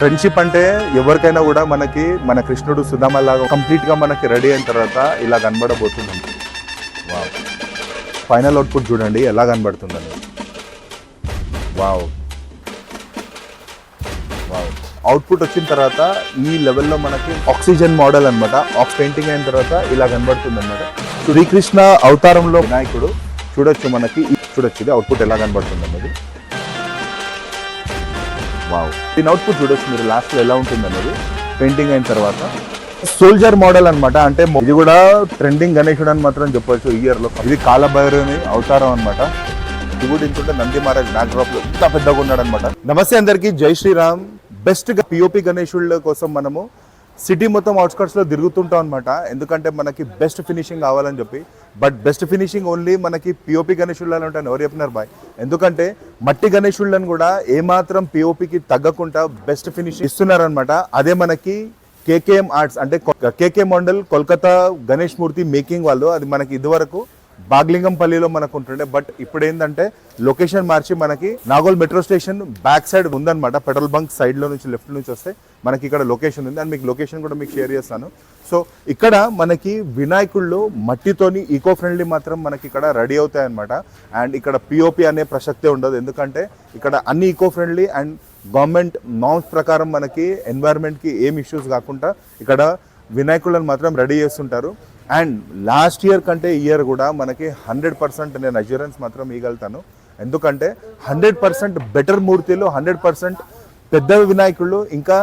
Friendship అంటే ఎవరికైనా కూడా మనకి మన కృష్ణుడు సుధామ లాగా కంప్లీట్ గా మనకి రెడీ అయిన తర్వాత ఇలా కనబడబోతుంది. వావ్, ఫైనల్ అవుట్పుట్ చూడండి ఎలా కనబడుతుందని. వావ్ వావ్, అవుట్పుట్ వచ్చిన తర్వాత ఈ లెవెల్లో మనకి ఆక్సిజన్ మోడల్ అనమాట. పెయింటింగ్ అయిన తర్వాత ఇలా కనబడుతుంది అనమాట. శ్రీకృష్ణ అవతారంలో వినాయకుడు చూడొచ్చు, మనకి చూడొచ్చు ఇది అవుట్పుట్ ఎలా కనబడుతుంది అన్నది. వావ్, దీని అవుట్పుట్ చూడొచ్చు మీరు లాస్ట్ లో ఎలా ఉంటుంది అనేది పెయింటింగ్ అయిన తర్వాత. సోల్జర్ మోడల్ అనమాట. అంటే ఇది కూడా ట్రెండింగ్ గణేశుడు అని మాత్రం చెప్పొచ్చు ఈ ఇయర్ లో. ఇది కాలభైరవుని అవతారం అనమాట. ఇది కూడా ఇంటుంటే నంది మహారాజ్ బ్యాక్ డ్రాప్ లో ఇంత పెద్దగా ఉన్నాడు అనమాట. నమస్తే అందరికి, జై శ్రీరామ్. బెస్ట్ గా పిఓపి గణేశుళ్ళ కోసం మనము సిటీ మొత్తం అవుట్స్కట్స్ లో తిరుగుతుంటాం అనమాట. ఎందుకంటే మనకి బెస్ట్ ఫినిషింగ్ కావాలని చెప్పి. బట్ బెస్ట్ ఫినిషింగ్ ఓన్లీ మనకి పిఓపి గణేశుళ్ళని ఉంటాను. ఎవరు చెప్పినారు బాయ్? ఎందుకంటే మట్టి గణేశుళ్ళని కూడా ఏమాత్రం పిఓపికి తగ్గకుండా బెస్ట్ ఫినిషింగ్ ఇస్తున్నారనమాట. అదే మనకి కేకేఎం ఆర్ట్స్ అంటే కేకే మోడల్ కోల్కతా గణేష్ మూర్తి మేకింగ్ వాళ్ళు. అది మనకి ఇదివరకు బాగ్లింగంపల్లిలో మనకు ఉంటుండే. బట్ ఇప్పుడు ఏంటంటే లొకేషన్ మార్చి మనకి Nagole metro station back side ఉందన్నమాట. పెట్రోల్ బంక్ సైడ్ లో నుంచి లెఫ్ట్ నుంచి వస్తే మనకి ఇక్కడ లొకేషన్ ఉంది. అండ్ మీకు లొకేషన్ కూడా మీకు షేర్ చేస్తాను. సో ఇక్కడ మనకి వినాయకుళ్ళు మట్టితోని ఈకో ఫ్రెండ్లీ మాత్రం మనకి ఇక్కడ రెడీ అవుతాయి అనమాట. అండ్ ఇక్కడ పిఓపి అనే ప్రసక్తే ఉండదు. ఎందుకంటే ఇక్కడ అన్ని eco friendly and government norms ప్రకారం మనకి ఎన్వైరన్మెంట్కి ఏం ఇష్యూస్ కాకుండా ఇక్కడ వినాయకులను మాత్రం రెడీ చేస్తుంటారు. అండ్ లాస్ట్ ఇయర్ కంటే ఈ ఇయర్ కూడా మనకి 100% నేను అష్యూరెన్స్ మాత్రం ఇవ్వగలుగుతాను. ఎందుకంటే 100% బెటర్ మూర్తిలో 100% పెద్ద వినాయకుళ్ళు, ఇంకా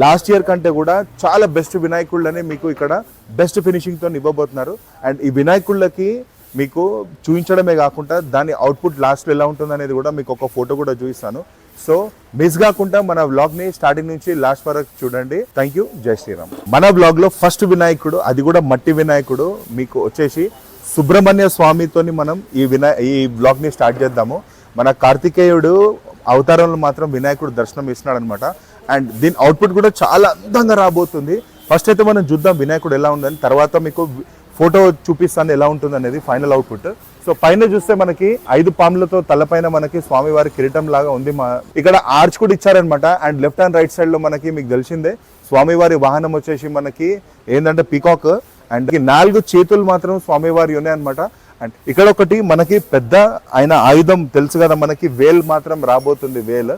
లాస్ట్ ఇయర్ కంటే కూడా చాలా బెస్ట్ వినాయకుళ్ళని మీకు ఇక్కడ బెస్ట్ ఫినిషింగ్తో ఇవ్వబోతున్నారు. అండ్ ఈ వినాయకుళ్ళకి మీకు చూపించడమే కాకుండా దాని అవుట్పుట్ లాస్ట్లో ఎలా ఉంటుంది అనేది కూడా మీకు ఒక ఫోటో కూడా చూపిస్తాను. సో మిస్ కాకుండా మన వ్లాగ్ ని స్టార్టింగ్ నుంచి లాస్ట్ వరకు చూడండి. థ్యాంక్ యూ, జై శ్రీరామ్. మన వ్లాగ్ లో ఫస్ట్ వినాయకుడు, అది కూడా మట్టి వినాయకుడు, మీకు వచ్చేసి సుబ్రహ్మణ్య స్వామితోని మనం ఈ వ్లాగ్ ని స్టార్ట్ చేద్దాము. మన కార్తికేయుడు అవతారంలో మాత్రం వినాయకుడు దర్శనం ఇస్తున్నాడు అనమాట. అండ్ దీని అవుట్పుట్ కూడా చాలా అందంగా రాబోతుంది. ఫస్ట్ అయితే మనం చూద్దాం వినాయకుడు ఎలా ఉందని, తర్వాత మీకు ఫోటో చూపిస్తాను ఎలా ఉంటుంది అనేది ఫైనల్ అవుట్పుట్. సో పైన చూస్తే మనకి 5 పాములతో తలపైన మనకి స్వామివారి కిరీటం లాగా ఉంది. ఇక్కడ ఆర్చ్ కూడా ఇచ్చారనమాట. And left and right side లో మనకి మీకు తెలిసిందే స్వామివారి వాహనం వచ్చేసి మనకి ఏంటంటే పీకాక్. అండ్ 4 చేతులు మాత్రం స్వామివారి ఉన్నాయి అనమాట. అండ్ ఇక్కడ ఒకటి మనకి పెద్ద ఆయన ఆయుధం తెలుసు కదా, మనకి వేల్ మాత్రం రాబోతుంది. వేల్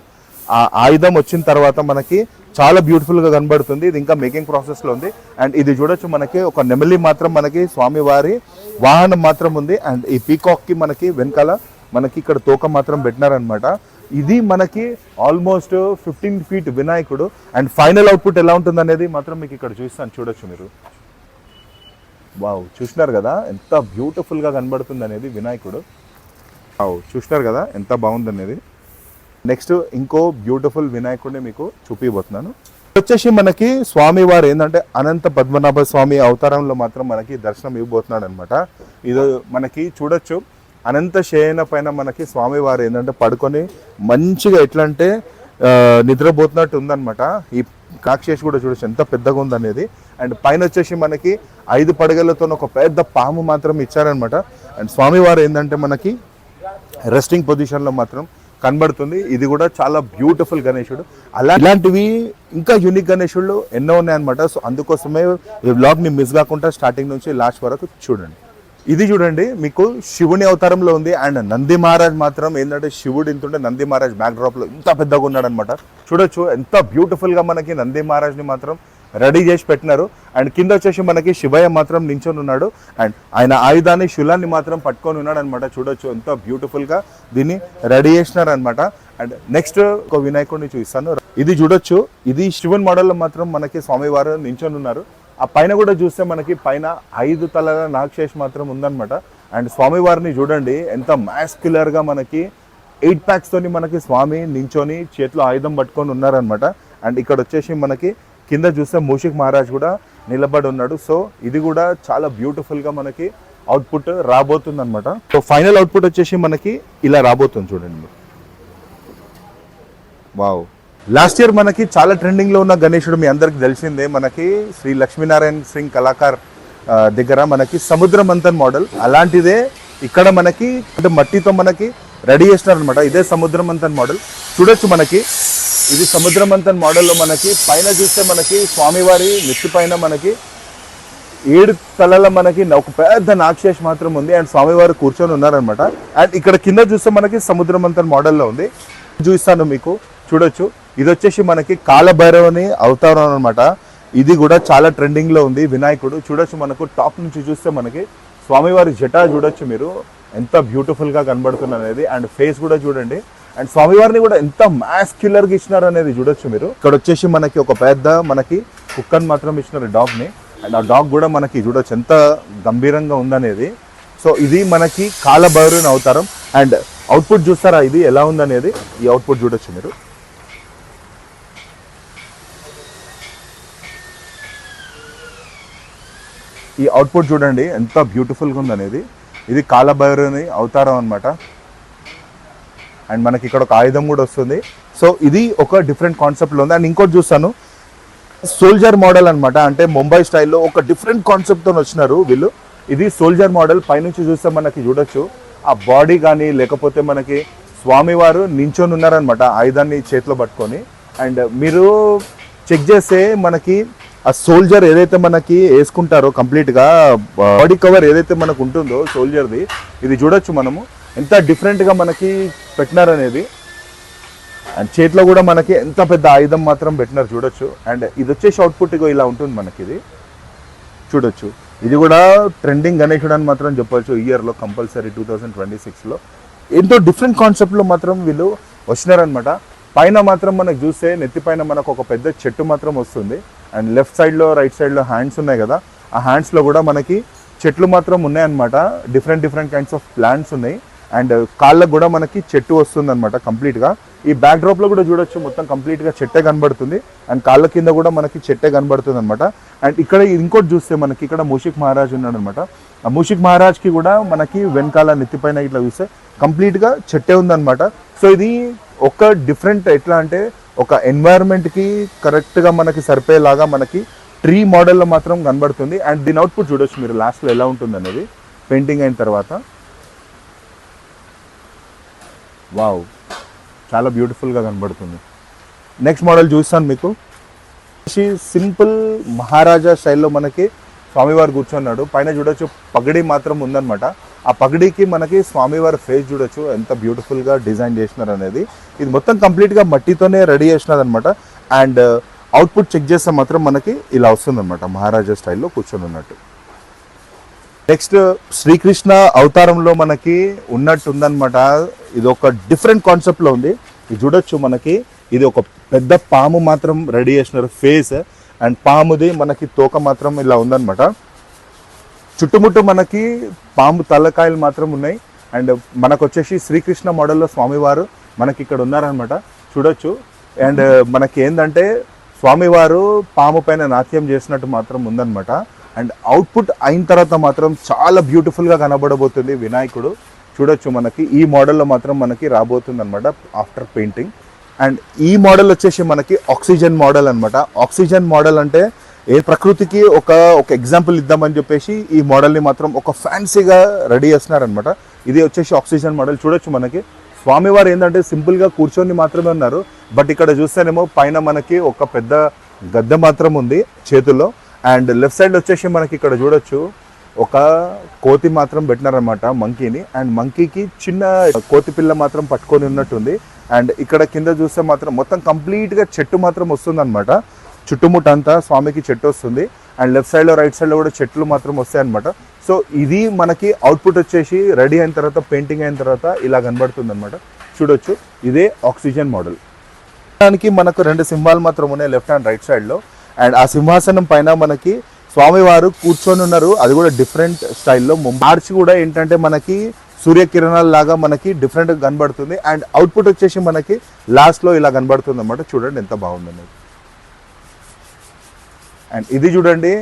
ఆ ఆయుధం వచ్చిన తర్వాత మనకి చాలా బ్యూటిఫుల్ గా కనబడుతుంది. ఇది ఇంకా మేకింగ్ ప్రాసెస్ లో ఉంది. అండ్ ఇది చూడొచ్చు, మనకి ఒక నెమలి మాత్రం మనకి స్వామివారి వాహనం మాత్రం ఉంది. అండ్ ఈ పీకాక్ కి మనకి వెనకాల మనకి ఇక్కడ తోక మాత్రం పెట్టినారనమాట. ఇది మనకి ఆల్మోస్ట్ 15 feet వినాయకుడు. అండ్ ఫైనల్ అవుట్పుట్ ఎలా ఉంటుంది అనేది మాత్రం మీకు ఇక్కడ చూస్తాను, చూడొచ్చు మీరు. వావ్, చూసినారు కదా ఎంత బ్యూటిఫుల్ గా కనబడుతుంది అనేది వినాయకుడు. వావ్, చూసినారు కదా ఎంత బాగుంది అనేది. నెక్స్ట్ ఇంకో బ్యూటిఫుల్ వినాయకుడిని మీకు చూపిపోతున్నాను. వచ్చేసి మనకి స్వామివారు ఏంటంటే అనంత పద్మనాభ స్వామి అవతారంలో మాత్రం మనకి దర్శనం ఇవ్వబోతున్నాడు అనమాట. ఇది మనకి చూడొచ్చు, అనంత శయన పైన మనకి స్వామివారు ఏంటంటే పడుకొని మంచిగా ఎట్లా అంటే నిద్రపోతున్నట్టు ఉందన్నమాట. ఈ కాక్షేష్ కూడా చూడొచ్చు ఎంత పెద్దగా ఉందనేది. అండ్ పైన వచ్చేసి మనకి 5 పడగలతో ఒక పెద్ద పాము మాత్రం ఇచ్చారనమాట. అండ్ స్వామివారు ఏంటంటే మనకి రెస్టింగ్ పొజిషన్లో మాత్రం కనబడుతుంది. ఇది కూడా చాలా బ్యూటిఫుల్ గణేశుడు. ఇలాంటివి ఇంకా యూనిక్ గణేశుళ్ళు ఎన్నో ఉన్నాయన్నమాట. సో అందుకోసమే ఈ వ్లాగ్ ని మిస్ కాకుండా స్టార్టింగ్ నుంచి లాస్ట్ వరకు చూడండి. ఇది చూడండి, మీకు శివుని అవతారంలో ఉంది. అండ్ నంది మహారాజ్ మాత్రం ఏంటంటే శివుడు ఇంతుంటే నంది మహారాజ్ బ్యాక్ డ్రాప్ లో ఇంత పెద్దగా ఉన్నాడు అనమాట. చూడొచ్చు ఎంత బ్యూటిఫుల్ గా మనకి నంది మహారాజ్ ని మాత్రం రెడీ చేసి పెట్టినారు. అండ్ కింద వచ్చేసి మనకి శివయ్య మాత్రం నించొని ఉన్నాడు. అండ్ ఆయన ఆయుధాన్ని శూలాన్ని మాత్రం పట్టుకొని ఉన్నాడు అనమాట. చూడొచ్చు ఎంత బ్యూటిఫుల్ గా దీన్ని రెడీ చేసినారు అనమాట. అండ్ నెక్స్ట్ ఒక వినాయకుడిని చూపిస్తాను. ఇది చూడొచ్చు, ఇది శివుని మోడల్లో మాత్రం మనకి స్వామివారు నించొని ఉన్నారు. ఆ పైన కూడా చూస్తే మనకి పైన 5 తలల నాగశేష్ మాత్రం ఉందన్నమాట. అండ్ స్వామివారిని చూడండి ఎంత మ్యాస్క్యులర్ గా మనకి 8 packs తోని మనకి స్వామి నించొని చేతిలో ఆయుధం పట్టుకొని ఉన్నారనమాట. అండ్ ఇక్కడ వచ్చేసి మనకి కింద చూస్తే మూషిక్ మహారాజ్ కూడా నిలబడి ఉన్నాడు. సో ఇది కూడా చాలా బ్యూటిఫుల్ గా మనకి అవుట్పుట్ రాబోతుంది అనమాట. సో ఫైనల్ అవుట్పుట్ వచ్చేసి మనకి ఇలా రాబోతుంది చూడండి. వావ్, లాస్ట్ ఇయర్ మనకి చాలా ట్రెండింగ్ లో ఉన్న గణేశుడు మీ అందరికి తెలిసిందే. మనకి శ్రీ లక్ష్మీనారాయణ సింగ్ కళాకార్ దగ్గర మనకి సముద్ర మంథన్ మోడల్ అలాంటిదే ఇక్కడ మనకి అంటే మట్టితో మనకి రెడీ చేసినారనమాట. ఇదే సముద్రమంతన్ మోడల్ చూడొచ్చు. మనకి ఇది సముద్రమంతన్ మోడల్లో మనకి పైన చూస్తే మనకి స్వామివారి నెత్తి పైన మనకి 7 తలల మనకి ఒక పెద్ద నాక్షేష్ మాత్రం ఉంది అండ్ స్వామివారు కూర్చొని ఉన్నారనమాట. అండ్ ఇక్కడ కింద చూస్తే మనకి సముద్రమంతన్ మోడల్లో ఉంది. చూపిస్తాను మీకు, చూడొచ్చు. ఇది వచ్చేసి మనకి కాలభైరవుని అవతారం అనమాట. ఇది కూడా చాలా ట్రెండింగ్ లో ఉంది. వినాయకుడు చూడొచ్చు. మనకు టాప్ నుంచి చూస్తే మనకి స్వామివారి జటా చూడొచ్చు మీరు, ఎంత బ్యూటిఫుల్ గా కనబడుతుంది అనేది. అండ్ ఫేస్ కూడా చూడండి. అండ్ స్వామివారిని కూడా ఎంత మాస్క్యులర్ గా ఇచ్చినారు అనేది చూడొచ్చు మీరు. ఇక్కడ వచ్చేసి మనకి ఒక పెద్ద మనకి కుక్కని మాత్రం ఇచ్చినారు, డాగ్ ని. అండ్ ఆ డాగ్ కూడా మనకి చూడొచ్చు ఎంత గంభీరంగా ఉందనేది. సో ఇది మనకి కాలభైరవుని అవతారం. అండ్ అవుట్పుట్ చూస్తారా ఇది ఎలా ఉందనేది? ఈ అవుట్పుట్ చూడొచ్చు మీరు. ఈ అవుట్పుట్ చూడండి ఎంత బ్యూటిఫుల్గా ఉందనేది. ఇది కాలభైరవుని అవతారం అనమాట. అండ్ మనకి ఇక్కడ ఒక ఆయుధం కూడా వస్తుంది. సో ఇది ఒక డిఫరెంట్ కాన్సెప్ట్లో ఉంది. అండ్ ఇంకోటి చూస్తాను, సోల్జర్ మోడల్ అనమాట. అంటే ముంబై స్టైల్లో ఒక డిఫరెంట్ కాన్సెప్ట్తో వచ్చినారు వీళ్ళు. ఇది సోల్జర్ మోడల్. పైనుంచి చూస్తే మనకి చూడొచ్చు ఆ బాడీ కానీ, లేకపోతే మనకి స్వామివారు నించొని ఉన్నారనమాట ఆయుధాన్ని చేతిలో పట్టుకొని. అండ్ మీరు చెక్ చేస్తే మనకి ఆ సోల్జర్ ఏదైతే మనకి వేసుకుంటారో కంప్లీట్గా బాడీ కవర్ ఏదైతే మనకు ఉంటుందో సోల్జర్ది, ఇది చూడొచ్చు మనము ఎంత డిఫరెంట్గా మనకి పెట్టినారనేది. అండ్ చేతిలో కూడా మనకి ఎంత పెద్ద ఆయుధం మాత్రం పెట్టినారు చూడొచ్చు. అండ్ ఇది వచ్చేసి అవుట్పుట్ ఇగో ఇలా ఉంటుంది మనకి. ఇది చూడొచ్చు. ఇది కూడా ట్రెండింగ్ గణేశుడు అని మాత్రం చెప్పొచ్చు ఇయర్లో కంపల్సరీ 2026లో. ఎంతో డిఫరెంట్ కాన్సెప్ట్లో మాత్రం వీళ్ళు వచ్చినారనమాట. పైన మాత్రం మనకు చూస్తే నెత్తి పైన మనకు ఒక పెద్ద చెట్టు మాత్రం వస్తుంది. అండ్ లెఫ్ట్ సైడ్లో రైట్ సైడ్లో హ్యాండ్స్ ఉన్నాయి కదా, ఆ హ్యాండ్స్లో కూడా మనకి చెట్లు మాత్రం ఉన్నాయన్నమాట. డిఫరెంట్ కైండ్స్ ఆఫ్ ప్లాంట్స్ ఉన్నాయి. అండ్ కాళ్ళకు కూడా మనకి చెట్టు వస్తుంది అనమాట కంప్లీట్గా. ఈ బ్యాక్ డ్రాప్లో కూడా చూడొచ్చు మొత్తం కంప్లీట్గా చెట్టే కనబడుతుంది. అండ్ కాళ్ళ కింద కూడా మనకి చెట్టే కనబడుతుంది అనమాట. అండ్ ఇక్కడ ఇంకోటి చూస్తే మనకి ఇక్కడ మూషిక్ మహారాజ్ ఉన్నాడు అనమాట. ఆ మూషిక్ మహారాజ్కి కూడా మనకి వెనకాల నెత్తిపైన ఇట్లా చూస్తే కంప్లీట్గా చెట్టే ఉందన్నమాట. సో ఇది ఒక డిఫరెంట్ ఎట్లా అంటే ఒక ఎన్వైరన్మెంట్కి కరెక్ట్గా మనకి సరిపోయేలాగా మనకి ట్రీ మోడల్లో మాత్రం కనబడుతుంది. అండ్ దీని అవుట్పుట్ చూడొచ్చు మీరు లాస్ట్లో ఎలా ఉంటుంది అనేది పెయింటింగ్ అయిన తర్వాత. వావ్, చాలా బ్యూటిఫుల్గా కనబడుతుంది. నెక్స్ట్ మోడల్ చూస్తాను మీకు. సింపుల్ మహారాజా స్టైల్లో మనకి స్వామివారు కూర్చున్నాడు. పైన చూడొచ్చు పగడి మాత్రం ఉందన్నమాట. ఆ పగడికి మనకి స్వామివారి ఫేస్ చూడొచ్చు ఎంత బ్యూటిఫుల్గా డిజైన్ చేసినారు అనేది. ఇది మొత్తం కంప్లీట్గా మట్టితోనే రెడీ చేసినది అనమాట. అండ్ అవుట్పుట్ చెక్ చేస్తే మాత్రం మనకి ఇలా వస్తుందన్నమాట మహారాజా స్టైల్లో కూర్చొని ఉన్నట్టు. నెక్స్ట్ శ్రీకృష్ణ అవతారంలో మనకి ఉన్నట్టు ఉందన్నమాట. ఇది ఒక డిఫరెంట్ కాన్సెప్ట్లో ఉంది. ఇది చూడొచ్చు మనకి. ఇది ఒక పెద్ద పాము మాత్రం రెడీ చేసినారు ఫేస్. అండ్ పాముది మనకి తోక మాత్రం ఇలా ఉందన్నమాట. చుట్టుముట్టు మనకి పాము తలకాయలు మాత్రం ఉన్నాయి. అండ్ మనకు వచ్చేసి శ్రీకృష్ణ మోడల్లో స్వామివారు మనకి ఇక్కడ ఉన్నారనమాట చూడొచ్చు. అండ్ మనకి ఏంటంటే స్వామివారు పాము పైన నాట్యం చేసినట్టు మాత్రం ఉందన్నమాట. అండ్ అవుట్పుట్ అయిన తర్వాత మాత్రం చాలా బ్యూటిఫుల్గా కనబడబోతుంది వినాయకుడు. చూడొచ్చు మనకి ఈ మోడల్లో మాత్రం మనకి రాబోతుంది అనమాట ఆఫ్టర్ పెయింటింగ్. అండ్ ఈ మోడల్ వచ్చేసి మనకి ఆక్సిజన్ మోడల్ అనమాట. ఆక్సిజన్ మోడల్ అంటే ఏ ప్రకృతికి ఒక ఎగ్జాంపుల్ ఇద్దామని చెప్పేసి ఈ మోడల్ని మాత్రం ఒక ఫ్యాన్సీగా రెడీ చేస్తున్నారనమాట. ఇది వచ్చేసి ఆక్సిజన్ మోడల్. చూడొచ్చు మనకి స్వామివారు ఏంటంటే సింపుల్గా కూర్చొని మాత్రమే ఉన్నారు. బట్ ఇక్కడ చూస్తేనేమో పైన మనకి ఒక పెద్ద గద్దె మాత్రం ఉంది చేతుల్లో. అండ్ లెఫ్ట్ సైడ్ వచ్చేసి మనకి ఇక్కడ చూడొచ్చు ఒక కోతి మాత్రం పెట్టినారనమాట, మంకీని. అండ్ మంకీకి చిన్న కోతి పిల్ల మాత్రం పట్టుకొని ఉన్నట్టుంది. అండ్ ఇక్కడ కింద చూస్తే మాత్రం మొత్తం కంప్లీట్గా చెట్టు మాత్రం వస్తుంది అనమాట. చుట్టుముట్టంతా స్వామికి చెట్టు వస్తుంది. అండ్ లెఫ్ట్ సైడ్లో రైట్ సైడ్లో కూడా చెట్లు మాత్రం వస్తాయి అనమాట. సో ఇది మనకి అవుట్పుట్ వచ్చేసి రెడీ అయిన తర్వాత పెయింటింగ్ అయిన తర్వాత ఇలా కనబడుతుంది అనమాట. చూడొచ్చు ఇదే ఆక్సిజన్ మోడల్. దానికి మనకు 2 సింహాలు మాత్రం ఉన్నాయి లెఫ్ట్ అండ్ రైట్ సైడ్లో. అండ్ ఆ సింహాసనం పైన మనకి స్వామివారు కూర్చొని ఉన్నారు. అది కూడా డిఫరెంట్ స్టైల్లో. మార్చి కూడా ఏంటంటే మనకి సూర్యకిరణాల లాగా మనకి డిఫరెంట్గా కనబడుతుంది. అండ్ అవుట్పుట్ వచ్చేసి మనకి లాస్ట్లో ఇలా కనబడుతుంది అనమాట. చూడండి ఎంత బాగుందనేది. అండ్ ఇది చూడండి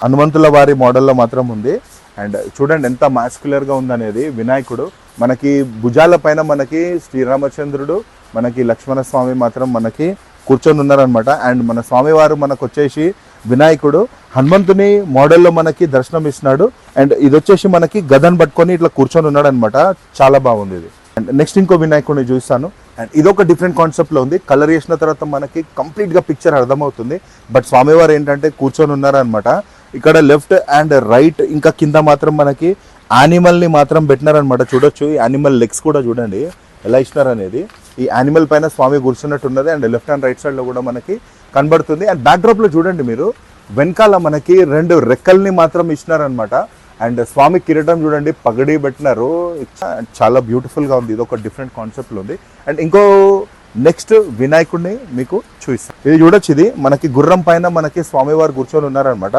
హనుమంతుల వారి మోడల్లో మాత్రం ఉంది. అండ్ చూడండి ఎంత మాస్క్యులర్గా ఉందనేది. వినాయకుడు మనకి భుజాల పైన మనకి శ్రీరామచంద్రుడు, మనకి లక్ష్మణ స్వామి మాత్రం మనకి కూర్చొని ఉన్నారనమాట. అండ్ మన స్వామివారు మనకు వచ్చేసి వినాయకుడు హనుమంతుని మోడల్లో మనకి దర్శనం ఇస్తున్నాడు. అండ్ ఇది వచ్చేసి మనకి గదను పట్టుకొని ఇట్లా కూర్చొని ఉన్నాడు అనమాట. చాలా బాగుంది ఇది. అండ్ నెక్స్ట్ ఇంకో వినాయకుడిని చూస్తాను. అండ్ ఇదొక డిఫరెంట్ కాన్సెప్ట్లో ఉంది. కలర్ చేసిన తర్వాత మనకి కంప్లీట్గా పిక్చర్ అర్థమవుతుంది. బట్ స్వామివారు ఏంటంటే కూర్చొని ఉన్నారనమాట. ఇక్కడ లెఫ్ట్ అండ్ రైట్ ఇంకా కింద మాత్రం మనకి యానిమల్ని మాత్రం పెట్టినారనమాట. చూడొచ్చు ఈ యానిమల్ లెగ్స్ కూడా చూడండి ఎలా ఇచ్చినారనేది. ఈ యానిమల్ పైన స్వామి కూర్చున్నట్టు ఉన్నది. అండ్ లెఫ్ట్ అండ్ రైట్ సైడ్లో కూడా మనకి కనబడుతుంది. అండ్ బ్యాక్డ్రాప్లో చూడండి మీరు, వెనకాల మనకి 2 రెక్కల్ని మాత్రం ఇచ్చినారనమాట. అండ్ స్వామి కిరీటం చూడండి పగడి పెట్టినారు. చాలా బ్యూటిఫుల్గా ఉంది. ఇది ఒక డిఫరెంట్ కాన్సెప్ట్లో ఉంది. అండ్ ఇంకో నెక్స్ట్ వినాయకుడిని మీకు చూపిస్తాను. ఇది చూడొచ్చు, ఇది మనకి గుర్రం పైన మనకి స్వామివారు కూర్చొని ఉన్నారనమాట.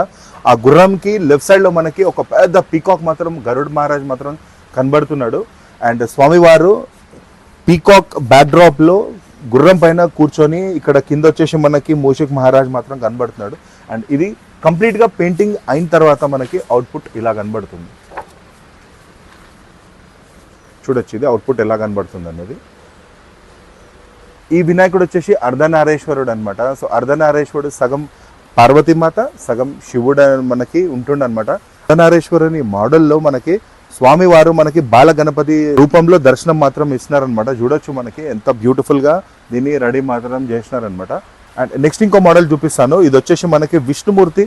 ఆ గుర్రంకి లెఫ్ట్ సైడ్లో మనకి ఒక పెద్ద పీకాక్ మాత్రం గరుడ్ మహారాజ్ మాత్రం కనబడుతున్నాడు. అండ్ స్వామివారు పీకాక్ బ్యాక్డ్రాప్లో గుర్రం పైన కూర్చొని ఇక్కడ కింద వచ్చేసి మనకి మూషిక్ మహారాజ్ మాత్రం కనబడుతున్నాడు. అండ్ ఇది కంప్లీట్గా పెయింటింగ్ అయిన తర్వాత మనకి అవుట్పుట్ ఇలా కనబడుతుంది. చూడొచ్చు ఇది అవుట్పుట్ ఎలా కనబడుతుంది అనేది. ఈ వినాయకుడు వచ్చేసి అర్ధనారీశ్వరుడు అనమాట. సో అర్ధనారీశ్వరుడు సగం పార్వతీమాత సగం శివుడు మనకి ఉంటుండనమాట. అర్ధనారీశ్వరుని మోడల్లో మనకి స్వామివారు మనకి బాల గణపతి రూపంలో దర్శనం మాత్రం ఇస్తున్నారనమాట. చూడొచ్చు మనకి ఎంత బ్యూటిఫుల్గా దీన్ని రెడీ మాత్రం చేసినారనమాట. అండ్ నెక్స్ట్ ఇంకో మోడల్ చూపిస్తాను. ఇది వచ్చేసి మనకి విష్ణుమూర్తి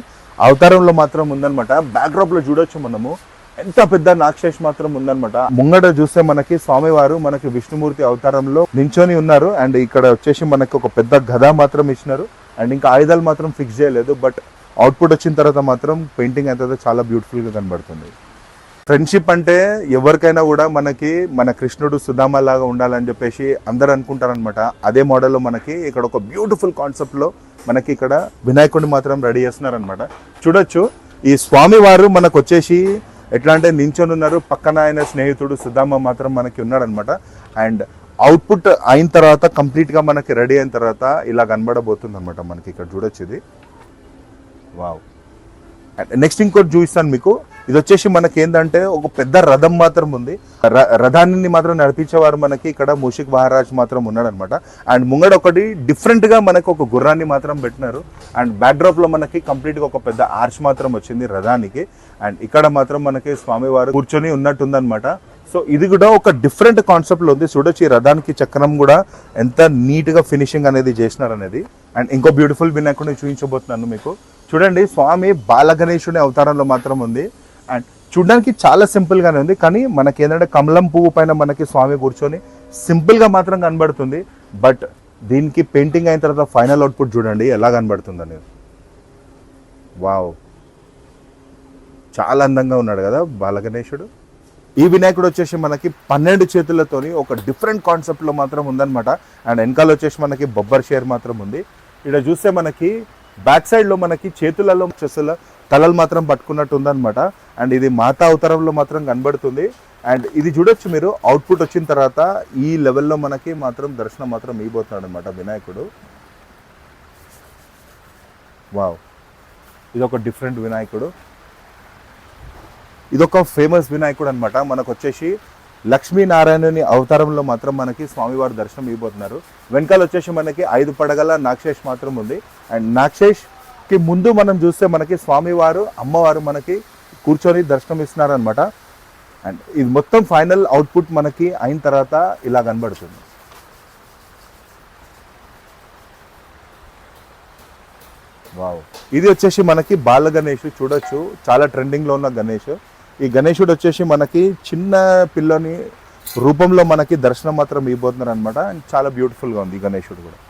అవతారంలో మాత్రం ఉందనమాట. బ్యాక్డ్రాప్లో చూడొచ్చు మనము ఎంత పెద్ద నాక్షేష్ మాత్రం ఉందనమాట. ముంగడ చూస్తే మనకి స్వామివారు మనకి విష్ణుమూర్తి అవతారంలో నించొని ఉన్నారు. అండ్ ఇక్కడ వచ్చేసి మనకి ఒక పెద్ద గద మాత్రం ఇచ్చినారు. అండ్ ఇంకా ఆయుధాలు మాత్రం ఫిక్స్ చేయలేదు. బట్ అవుట్పుట్ వచ్చిన తర్వాత మాత్రం పెయింటింగ్ అయితే చాలా బ్యూటిఫుల్గా కనబడుతుంది. ఫ్రెండ్షిప్ అంటే ఎవరికైనా కూడా మనకి మన కృష్ణుడు సుధామ లాగా ఉండాలని చెప్పేసి అందరు అనుకుంటారనమాట. అదే మోడల్లో మనకి ఇక్కడ ఒక బ్యూటిఫుల్ కాన్సెప్ట్లో మనకి ఇక్కడ వినాయకుడిని మాత్రం రెడీ చేస్తున్నారనమాట. చూడొచ్చు ఈ స్వామివారు మనకు వచ్చేసి ఎట్లా అంటే నించొని ఉన్నారు. పక్కన ఆయన స్నేహితుడు సుధామ మాత్రం మనకి ఉన్నాడనమాట. అండ్ అవుట్పుట్ అయిన తర్వాత కంప్లీట్గా మనకి రెడీ అయిన తర్వాత ఇలా కనబడబోతుంది అనమాట మనకి. ఇక్కడ చూడొచ్చు ఇది. వావ్. అండ్ నెక్స్ట్ ఇంకోటి చూపిస్తాను మీకు. ఇది వచ్చేసి మనకి ఏంటంటే ఒక పెద్ద రథం మాత్రం ఉంది. రథాన్ని మాత్రం నడిపించేవారు మనకి ఇక్కడ మూషిక్ మహారాజ్ మాత్రం ఉన్నాడనమాట. అండ్ ముంగడ ఒకటి డిఫరెంట్గా మనకు ఒక గుర్రాన్ని మాత్రం పెట్టినారు. అండ్ బ్యాక్డ్రాప్లో మనకి కంప్లీట్గా ఒక పెద్ద ఆర్చ్ మాత్రం వచ్చింది రథానికి. అండ్ ఇక్కడ మాత్రం మనకి స్వామివారు కూర్చొని ఉన్నట్టుందనమాట. సో ఇది కూడా ఒక డిఫరెంట్ కాన్సెప్ట్లో ఉంది. చూడొచ్చు ఈ రథానికి చక్రం కూడా ఎంత నీట్గా ఫినిషింగ్ అనేది చేసినారనేది. అండ్ ఇంకో బ్యూటిఫుల్ వినాయకుడిని చూపించబోతున్నాను మీకు. చూడండి స్వామి బాలగణేశుని అవతారంలో మాత్రం ఉంది. అండ్ చూడడానికి చాలా సింపుల్గానే ఉంది. కానీ మనకి ఏంటంటే కమలం పువ్వు పైన మనకి స్వామి కూర్చొని సింపుల్గా మాత్రం కనబడుతుంది. బట్ దీనికి పెయింటింగ్ అయిన తర్వాత ఫైనల్ అవుట్పుట్ చూడండి ఎలా కనబడుతుంది అనేది. వావ్, చాలా అందంగా ఉన్నాడు కదా బాలగణేశుడు. ఈ వినాయకుడు వచ్చేసి మనకి 12 చేతులతోని ఒక డిఫరెంట్ కాన్సెప్ట్లో మాత్రం ఉందన్నమాట. అండ్ వెనకాల వచ్చేసి మనకి బొబ్బర్ షేర్ మాత్రం ఉంది. ఇక్కడ చూస్తే మనకి బ్యాక్ సైడ్లో మనకి చేతులలో చెస్సుల తలలు మాత్రం పట్టుకున్నట్టు ఉందన్నమాట. అండ్ ఇది మాతా అవతారంలో మాత్రం కనబడుతుంది. అండ్ ఇది చూడొచ్చు మీరు అవుట్పుట్ వచ్చిన తర్వాత ఈ లెవెల్లో మనకి మాత్రం దర్శనం మాత్రం ఇవ్వబోతున్నాడు అనమాట వినాయకుడు. వావ్, ఇది ఒక డిఫరెంట్ వినాయకుడు. ఇదొక ఫేమస్ వినాయకుడు అనమాట. మనకు వచ్చేసి లక్ష్మీనారాయణుని అవతారంలో మాత్రం మనకి స్వామివారి దర్శనం ఇవ్వబోతున్నారు. వెనకాల వచ్చేసి మనకి 5 పడగల నాక్షేష్ మాత్రం ఉంది. అండ్ నాక్షేష్కి ముందు మనం చూస్తే మనకి స్వామివారు అమ్మవారు మనకి కూర్చొని దర్శనం ఇస్తున్నారనమాట. అండ్ ఇది మొత్తం ఫైనల్ అవుట్పుట్ మనకి అయిన తర్వాత ఇలా కనబడుతుంది. వావ్, ఇది వచ్చేసి మనకి బాల గణేష్. చూడొచ్చు చాలా ట్రెండింగ్లో ఉన్న గణేష్. ఈ గణేశుడు వచ్చేసి మనకి చిన్న పిల్లని రూపంలో మనకి దర్శనం మాత్రం ఇవ్వబోతున్నారు అనమాట. చాలా బ్యూటిఫుల్గా ఉంది ఈ గణేశుడు కూడా.